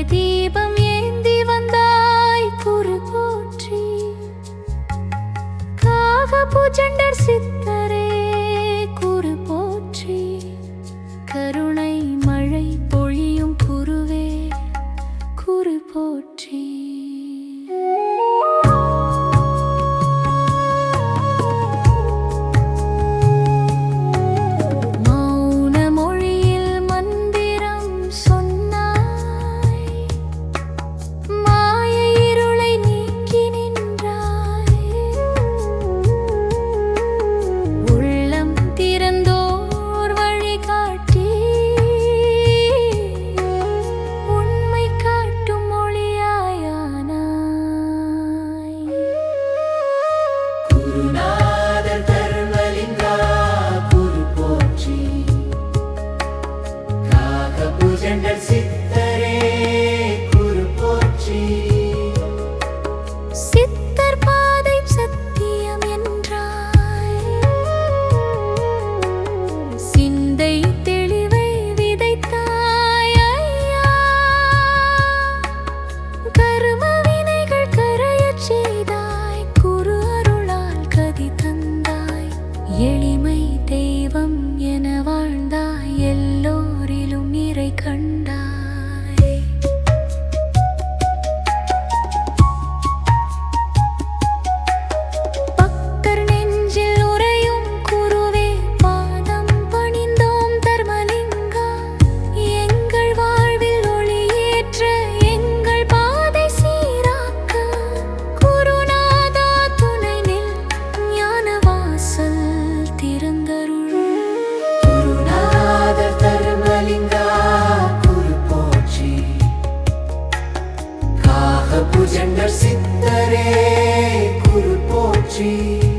தீபம் ஏந்தி வந்தாய் குரு போற்றி. காகபுஜண்டர் சித்தரே குரு போற்றி. கருணை மழை பொழியும் குருவே குரு போற்றி. சித்தர் பாதை சத்தியம் என்றாய். சிந்தை தெளிவை விதைத்தாய் ஐயா. கரும வினைகள் கரையச் செய்தாய். குரு அருளால் கதி தந்தாய். எளிமை தெய்வம் என வாழ்ந்தாய். எல்லோரிலும் நிறை கண்டாய். காகபுஜண்டர் சித்தரே குரு போற்றி.